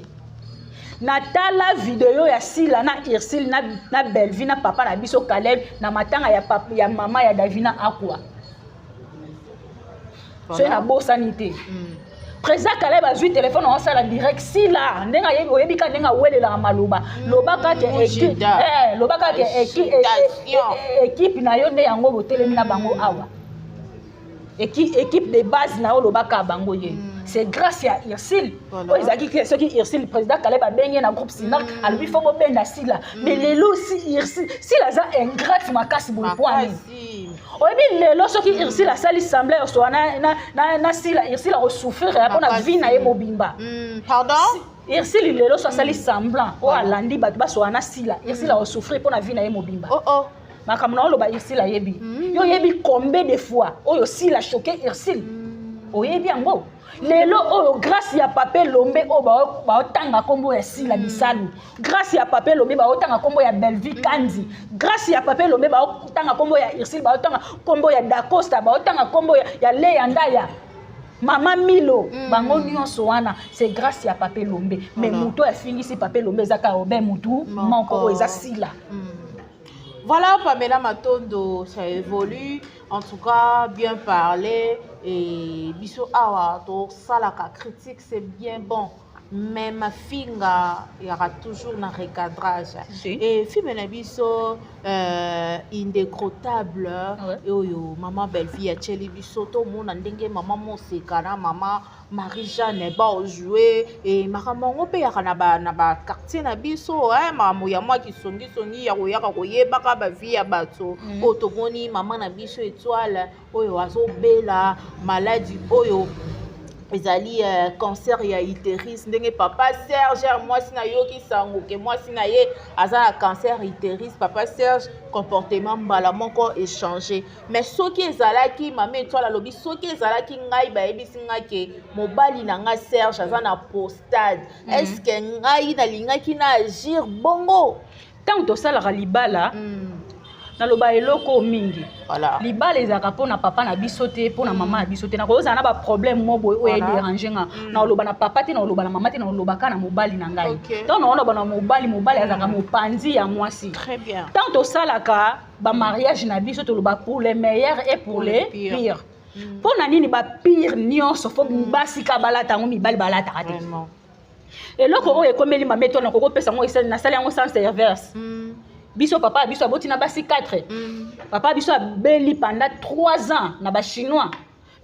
Na tala vidéo ya Sila na Irsil na Belle-Vie na papa na biso Caleb na matanga ya papa ya mama ya Davina Akwa. C'est na beau sanité. Président Caleb a vu téléphone en salle direct si là ndenga yebi ka ndenga welela maloba lobaka ke équipe lobaka ke équipe na yo nde yango botelemi na bango awa équipe de base na yo lobaka bango ye c'est grâce à Irsil o ezaki que ceux qui Irsil président Caleb a bengi na groupe Sinark a lui faut benda sila mais lelo si Irsil si la za ingrate makasi bopoani oyebi lelo soki Irsil a sali semblé so na sila Irsil a souffrir pour na vie na ye mobimba pardon Irsil lelo so sali semblant o alandi bato ba so na sila Irsil a souffrir pour na vie na ye mobimba makamna o loba Irsil a yebi yo yebi combien de fois oyo sila choqué Irsil oyebi yango lelo oyo grâce ya Papa Lombe o ba otanga kombo ya Sila Bisalu grâce ya Papa Lombe ba otanga kombo ya Belle-Vie Kandi grâce ya Papa Lombe ba otanga kombo ya Irsil ba otanga kombo ya Dacosta ba otanga kombo ya Leya Ndaya Mama Milo bango nyonso wana c'est grâce ya Papa Lombe mais muto ya fingisi Papa Lombe zaka obe mutu moko eza Sila. Voilà Pamela Matondo, ça évolue, en tout cas bien parlé et biso awa to salaka critique c'est bien bon mais ma finga il y aura toujours un recadrage et film na biso indécrottable et oyo maman Belle-Vie a tcheli biso to mona ndenge maman Moseka na maman Marie-Jeanne ba jouer et makamongo pe ya na ba quartier na biso maman ya moi qui songi ya koyaka koyebaka ba vie ya bato otomoni maman na biso étoile oyo azobela maladie oyo ezali cancer ya utérus ndenge papa Serge moi sina yoki sango ke moi sina ye azala cancer utérus papa Serge comportement mbala moko échanger mais soki ezalaki mama étoile alobi soki ezalaki ngai bayebisi ngai ke mobali na nga Serge aza na postade est-ce que ngai nalingaki na agir bongo tant tosalaka libala naloba eloko mingi voilà libala ezaka mpona papa na biso te mpona mama na biso te nakozala na baproblème mo boye oyo edérange nga naoloba na papa te naoloba na mama te naolobaka na mobali na ngai tant naoloba na mobali azalaka mopanzi ya mwasi très bien tant tosalaka bamariage na biso toloba pour les meilleurs et pour les pires mpona nini bapire nyonso fo basika balata yango mibali balataka te eloko oyo ekomeli mameto na kokopesa yango nasali yango sans reverse biso papa biso aboti na basi 4 papa biso abeli pendant 3 ans na ba chinois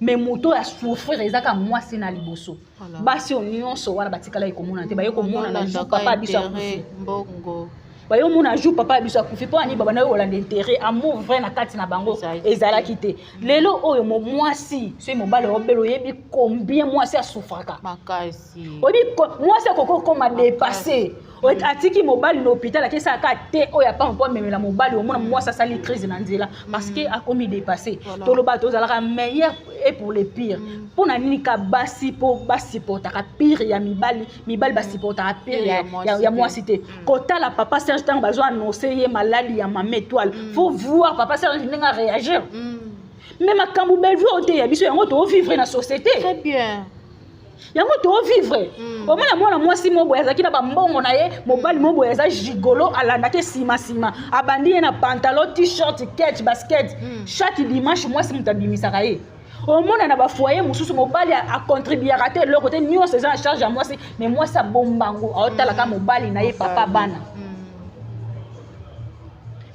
mais moto ya souffrir ezaka mwasi na liboso basi nyonso wana batikala ekomona te baye komona na jour papa biso akufi mbongo baye omona jour papa biso akufi po ani baba na yo olanda intérêt amour vrai na kati na bango ezalaki te lelo oyo mwasi so mobali obelo yebi combien mwasi asouffraka makasi obi mwasi akoko koma dépasser atiki mobali na hôpital akesaka te oyo apa mpo amemela mobali omona mwasi asali crise na nzela parce que akomi dépassé toloba tozalaka meilleur et pour les pires mpona nini ka basi mpo basupportaka pire ya mibali basupportaka pire ya mwasi te kotala papa Serge ntango bazwa annonce ye maladi ya mama étoile faut voir papa Serge ndenge aréagir mais makambo belvi oyo te ya biso yango tovivre na société très bien yango tovivre omona mwana mwasi mo boye azalaki na bambongo na ye mobali mo boye aza gigolo alandaki nsima abandi ye na pantalon t-shirt ketch basket chaque dimanche mwasi moto abimisaka ye omona na bafoyer mosusu mobali acontribuaka te eloko te nyonso eza na charge ya mwasi mais mwasi abombango aotalaka mobali na ye papa bana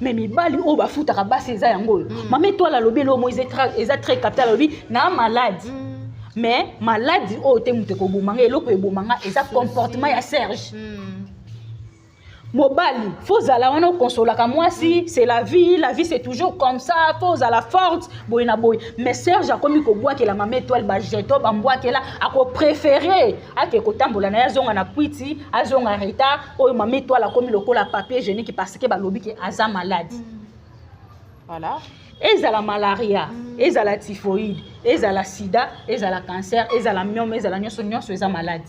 mais mibali oyo bafutaka basi eza yango oyo mama étoile alobi eloo mo eza très capital alobi na malade mais maladie oyo te moto ekobomanga eloko ebomanga eza comportement ya Serge mobali faut zala wana okonsolaka mwasi c'est la vie c'est toujours comme ça faut zala forte boye na boye mais Serge akomi kobwakela mama étoile bajeto bambwakela akopréféré ake kotambola na ye azonga na kwiti azonga retard oyo mama étoile akomi lokola papier hygiénique parce que balobi ke aza malade voilà ezala malaria ezala typhoïde ezala sida ezala cancer ezala myome ezala nyonso eza malade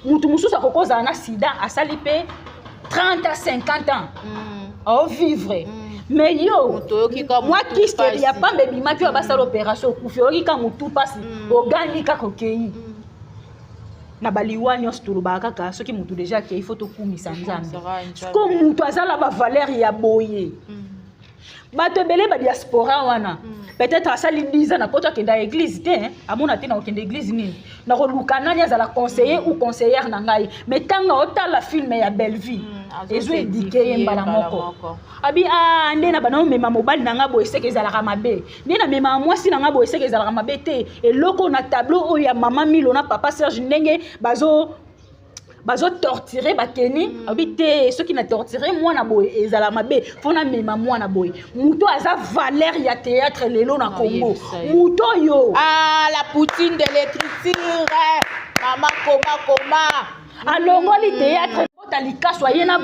mutu mosusu akokozala na sida asali pe 30 à 50 ans au vivre mais yo moi kiste ya pambe bimaki basala opération okufi okika mutu pasi ogani kaka okei na baliwa nyonso tolobaka kaka soki mutu déjà akei faut tokumisa nzambe ko mutu azala bavaleur ya boye bato ebele badiaspora wana peut-être asali 10 ans na poto akenda église te amona te na okende église nini na koluka nani azala conseiller ou conseillère na ngai mais tanga otala film ya belle vie ezo édike ye mbala moko abi nde na bana omema mobali na nga boye seke ezalaka mabe nde na mema mwasi na nga boye seke ezalaka mabe te eloko na tableau oyo ya mama Milo na papa Serge ndenge bazo torturer bakeni abi te soki na torturer mwana boye ezala mabe fona mema mwana boye muto aza valeur ya théâtre lelo na Congo muto yo la poutine de l'écriture mama koma alongoli théâtre likaso ye na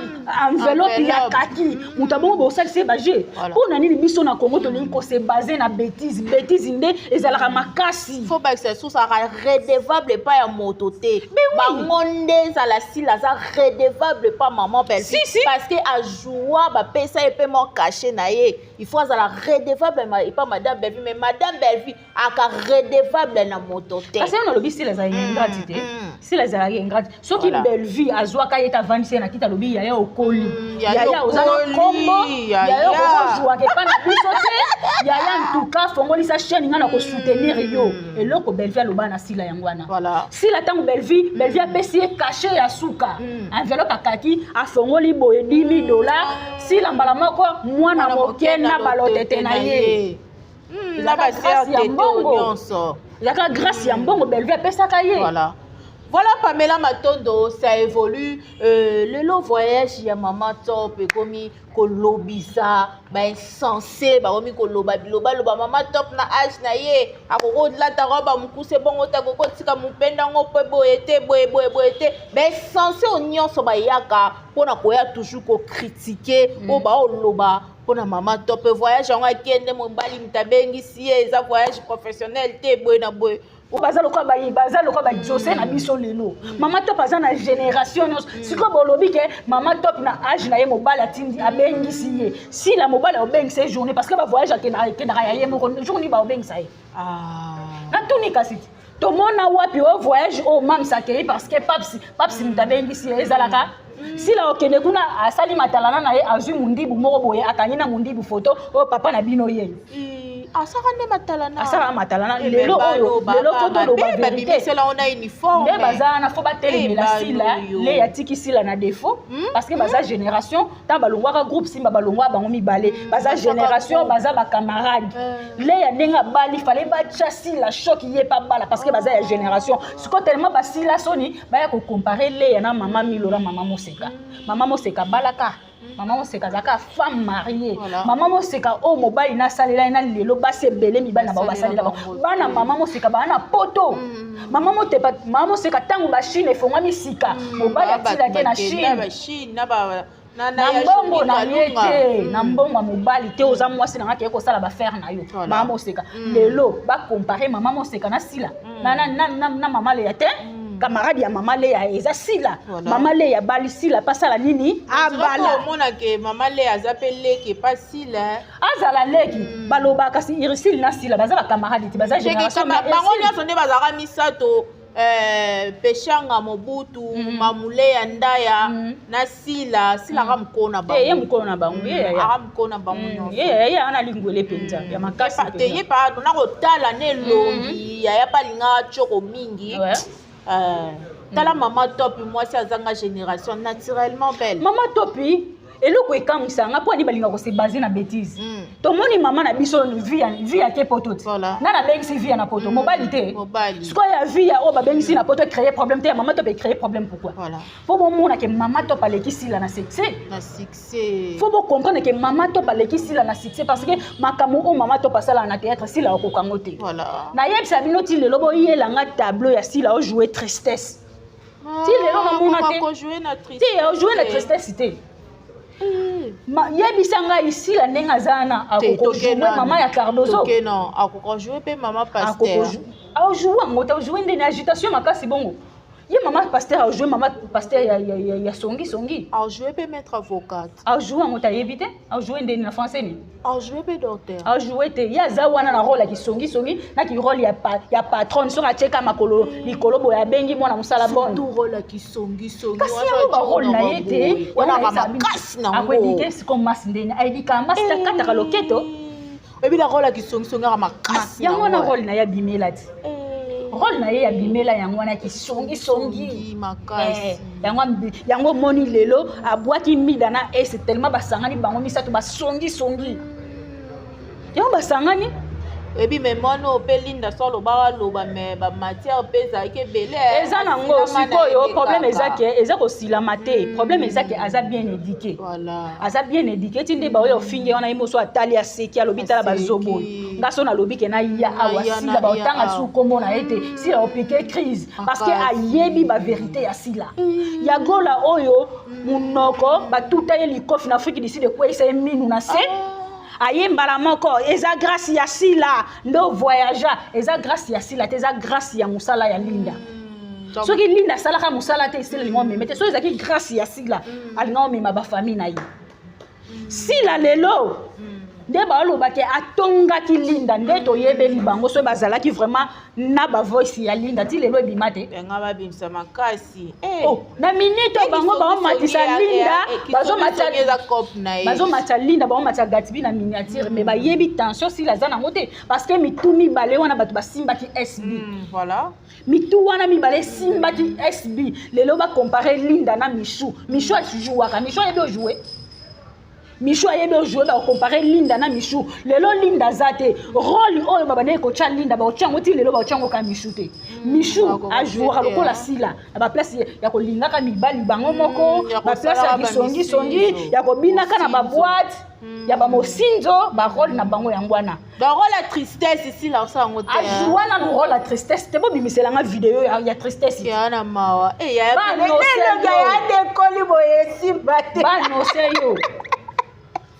enveloppe ya kaki mutu abongo bosalisi baje mpona nini biso na Congo tolingi kose base na bêtise nde ezalaka makasi faut bakisa source aka redevable pa ya moto te bango nde ezala sila aza redevable pa maman belle parce que ajoua bapesa ye mpe mo caché na ye il faut azala redevable pa madame Belleville mais madame Belleville aka redevable na moto te parce que nalobi sila ezalaki ingrate te sila ezalaki ingrate soki Belleville azwaka ye ta vanisi na kita lobi yaya okoli yaya ozana kombo yaya okozwaka epa na biso te yaya ntuka fongolisa chaîne nga na kosoutenir yo eloko Belleville aloba na sila yango wana sila ntango Belleville apesi ye cachet ya suka enveloppe akaki afongoli boye $10,000 sila mbala moko mwana moke na balotete na ye na basi ya mbongo nyonso ezaka grâce ya mbongo Belleville apesaka ye Voilà Pamela Matondo, ça évolue. Le long voyage, il y a maman top et comme kolobisa, ben insensé, bah comme koloba biloba loba maman top na âge na ye. Akoko la ta roba mukuse bon ota koko tika mupenda ngope boete boete. Ben insensé onyon so ba yaka pona koya toujours ko critiquer o ba oloba. Pona maman top voyage on a kende mo bali mtabengi si eza voyage professionnel te boy na boy. Baza lokola ba José na biso lelo mama top aza na génération siko bolobi ke mama top na âge na ye mobala tindi abengisi ye si la mobala obengisa journée parce que ba voyage akena ya ye moko journée ba obengisa ye na tuni kasi to mona wapi o voyage o mam sakei parce que papsi mtabengisi ye ezalaka si la okende kuna asali matalana na ye azwi mundibu moko boye akanyina mundibu photo o papa na bino ye asaka matalana lelo photo do ba vérité c'est là on a uniforme ne bazana faut batelemela sila le ya tiki sila na défaut parce que baza génération ta balongwaka groupe simba balongwa bango mibale baza génération baza ba camarade le ya ndenga bali fallait ba chassi la choc yé pas bala parce que baza ya génération siko tellement basila soni ba ya ko comparer le ya na mama Milora mama Moseka balaka maman Moseka zaka femme mariée maman Moseka o mobali na salela na lelo base belé mibali na ba salela bana maman Moseka bana poto maman Moseka tangu ba Chine fonga misika mobali atila ke na Chine na mbongo na yete na mbongo mobali te oza mwasi na ngaki ko sala ba faire na yo maman Moseka lelo ba comparer maman Moseka na sila na maman le yate camarade ya mama le ya eza sila mama le ya bali sila pasala nini abala mona ke mama le azapele ke pasila azala leki baloba kasi irisil na sila baza ba camarade ti baza génération bango nyonso nde bazaka misato peshanga mobutu mamule ya ndaya na sila ka mkona bango ye mkona bango ye mkona bango nyonso ye ana lingwele penza ya makasi te ye pa na kotala ne longi ya palinga choko mingi tala mama topi mwasi azanga génération naturellement belle mama topi eloko ekamwisanga mpo ani balinga kose base na bêtise tomoni mama na biso vie ya ke poto te na bengisi vie na poto mobali te sikoyo ya vie ya oyo babengisi na poto créer problème te ya mama top ecréer problème pourquoi fo bomona ke mama top aleki sila na succès fo bocomprendre ke mama top aleki sila na succès parce que makambo oyo mama top asalaka na théâtre sila okokango te nayebisa bino ti lelo boyelanga tableau ya sila ojouer tristesse ti lelo namona te ti ojouer na tristesse te yebisanga ici la ndenge azana akokojouer mama ya Cardozo akokojouer pe mama Pasteur aojouer ngota ojouer ndeni agitation makasi bongo ye mama Pasteur aojouer mama Pasteur ya songi aojouer pe maître avocate aojouer ngota yebi te aojouer ndeni na français ni aojouer pe docteur aojouer te ya za wana na rôle ya songi na ki rôle ya patron so acheka makolo likolo boya bengi mwana musala bon tout rôle ya songi kasi ya ba rôle na yete wana makasi na ngo akwedike siko masi ndeni aidika masi takata ka loketo ebi la rôle ya songi nga makasi ya mwana rôle na ya bimela ti rôle na ye ya bimela yango wana kisongi makasi yango moni lelo abwaki mida na ese tellement basangani bango misato basongi yango basangani ebi me mwana ope linda so loba loba me ba matière pe ezalaki ebele eza nango sikoyo problème ezaki eza kosilama te problème ezaki aza bien éduqué aza bien éduqué ti nde baoyo ofinge wana ye moso atali aseki alobi tala bazoboyo nga so nalobi ke na ya awa sila baotanga su kombo na ye te sila opike crise parce que ayebi bavérité ya sila ya gola oyo munoko batuta ye likofi na afrique du sud ekweyisa ye minu na se ayembala moko eza grâce ya sila ndo voyagea eza grâce ya sila te eza grâce ya musala ya linda soki linda asalaka musala te sila alinga omema te so ezalaki grâce ya sila alinga omema bafamille na ye sila lelo nde baolobaki atongaki linda nde toyebeli bango so bazalaki vraiment na bavoice ya linda ti lelo ebima te na minute bango baomatisa linda bazomatisa linda baomatisa gatibi na miniature mais bayebi tension sila aza nango te parce que mitu mibale wana bato basimbaki sb mitu wana mibale esimbaki sb lelo bacompare linda na michu ajouaka michu ayebi ojoue Michou ayebi jouer ba comparer Linda na Michou lelo Linda zate rôle oyo babane ko tcha Linda ba tchango ti lelo ba tchango ka Michou te Michou a jouer lokola sila ba place ya ko linga ka mibali bango moko ba place ya bisongi songi ya ko bina kana ba boîte ya ba mosinzo ba rôle na bango yangwana ba rôle la tristesse ici là ça ngo te a jouer na rôle la tristesse te bo bimisela nga vidéo ya tristesse ya na mawa ya décolle boye si bate ba no seyo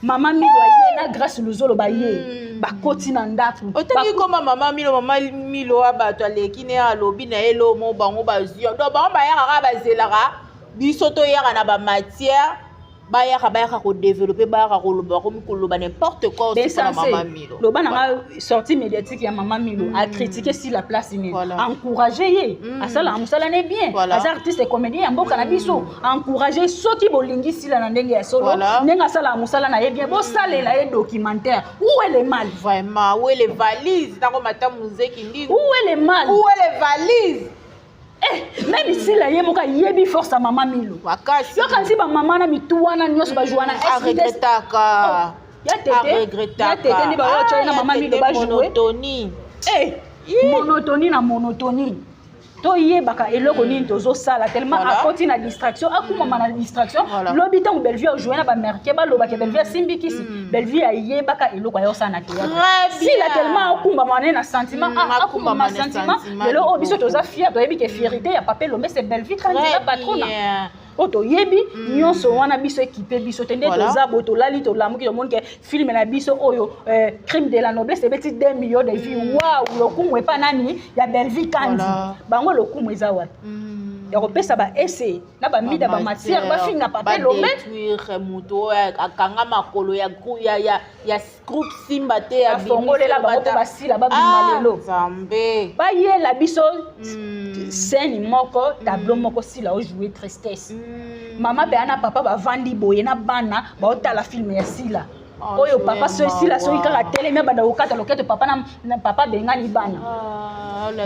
Maman Milo aye na grâce luzolo ba ye ba koti na ndatu otangi koma Maman Milo abato aleki ne alobi na elo mo bango bazio do bango ba yaka ba zelaka biso to yaka na ba matière ba yaka ko développer ba yaka ko loba n'importe quoi aussi pour Maman Milo loba na sortie médiatique ya Maman Milo a critiquer si la place ni encourager ye asala musala ne bien as artiste et comédien ya mboka na biso encourager soki bolingi sila na ndenge ya solo ndenge asala musala na ye bien bo salela ye documentaire où est le mal vraiment où est les valises na ko mata muzeki ndingo où est le mal où est les valises même si la yemoka yebi force à Maman Milo wakasi yo kanzi ba mama na mituwana nyoso ba jouana regretaka ya tete ni ba yo na Maman Milo ba jouer monotonie na monotonie to yebaka eloko nini tozo sala tellement à côté na distraction akuma na distraction lobi tango Bellevue jouer na ba merke ba loba ke Bellevue simbikisi Bellevue ayebaka eloko yo sana te si la tellement akuma mané na sentiment akuma ma sentiment lelo obiso toza fier to yebi ke fierté ya papa lombe c'est Bellevue candidat patron oto yebi nyonso wana biso équipé biso tende toza boto lali to lamuki to monke film na biso oyo crime de la noblesse beti 2 millions de vies waouh lokumu epa nani ya Bellevue kandi bango lokumu eza wapi ya kopesa ba essai na ba mida ba matière ba film na papa lombe détruire muto akanga makolo ya groupe simba te ya fongolela ba ko basila ba bimalelo zambe ba yela biso scène moko tableau moko sila o jouer tristesse mama be ana papa ba vandi boye na bana ba otala film ya sila oyo papa so sila so ikaka tele me banda okata loketo papa na papa bengani bana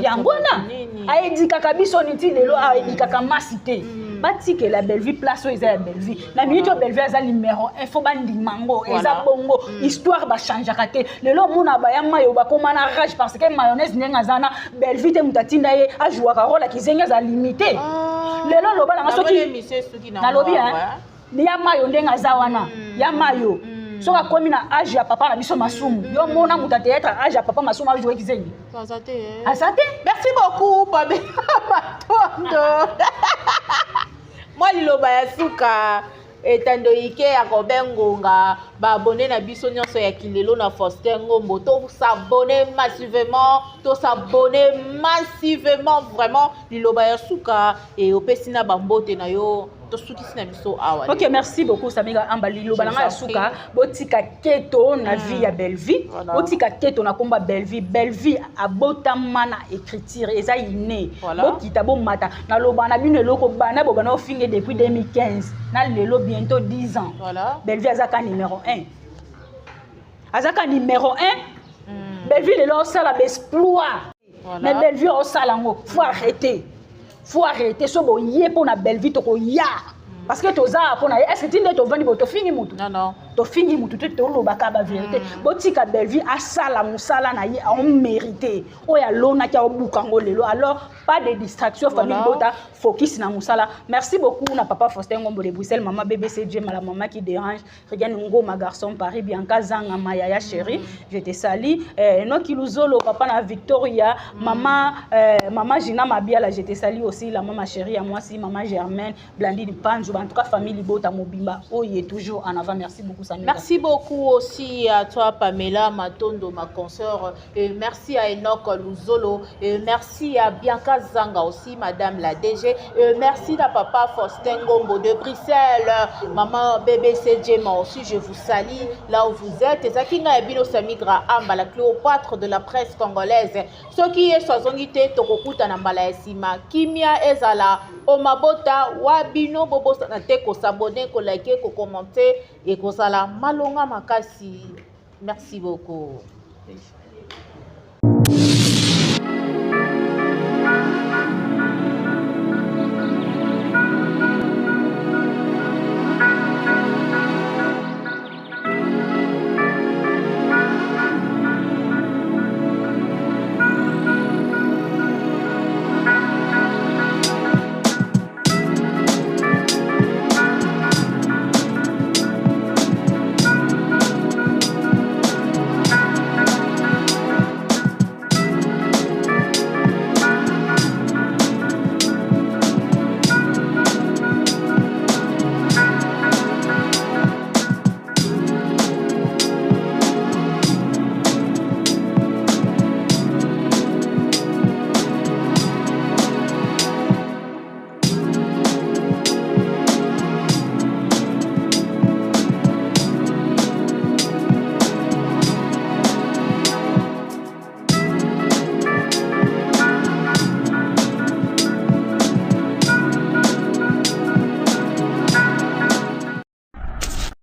yango na aedikaka biso niti lelo aedikaka masi te batike la Bellevue place oyo eza ya Bellevue na minute oyo Bellevue aza numéro 1 fo bandimango eza bongo histoire bachangeaka te lelo mona baya mayo bakoma na rage parce que mayonnaise ndenge aza na Bellevue te moto atinda ye ajouaka rôle akizenge aza limité lelo loba nanga soki nalobi ya mayo ndenge aza wana ya mayo soki akomi na age ya papa na biso masumu yo mona moto ateêtre age ya papa masumu ajoué kizengi aza te merci beaucoup Pamela Matondo moi liloba ya suka etando ike ya kobengonga ba abonné na biso nyonso ya kilelo na Faustin Ngombo to s'abonner massivement vraiment liloba ya suka et opesi na bambote na yo to suki sina biso awa. OK, merci beaucoup Samira Amba liloba na suka botika keto na vie ya Bellevue botika keto na komba Bellevue abotama na écriture eza iné bokita bomata na loba na bino eloko bana bobana ofinge depuis 2015 na lelo bientôt 10 ans Bellevue azaka numéro 1 azaka numéro 1 Bellevue lelo sala exploit mais Bellevue au salango faut arrêter so bo yé pour na Bellevue to ko ya parce que toza pour na est-ce que tinde to vandi bo to fingi mutu non to fingi mutu to lobaka ba vérité botika Bellevue asala musala na ye on mérité oya lona kia obukango lelo alors pas de distraction famille bota focus na musala merci beaucoup na papa Faustin Ngombo de Bruxelles maman BBCJ la maman qui dérange regarde ngo ma garçon Paris Bianca Zanga Maya chérie je te salue no kiluzolo papa na Victoria maman Gina Mabiala je te salue aussi la maman chérie à moi aussi maman Germaine Blandine Panzo en tout cas famille Bota Mobimba oye toujours en avant merci beaucoup Samira. Merci beaucoup aussi à toi Pamela Matondo ma consoeur et merci à Enoch Luzolo et merci à Bianca Zanga aussi madame la DG et merci à papa Faustin Ngombo de Bruxelles maman BBCJ moi aussi je vous salue là où vous êtes et Zakinga Ebino Samigra Amba la Cléopâtre de la presse congolaise ce qui est soixante-dix tokokuta na mbala esima kimia ezala omabota wabino bobo na te ko s'abonner ko liker ko commenter et ko sala malonga makasi merci beaucoup.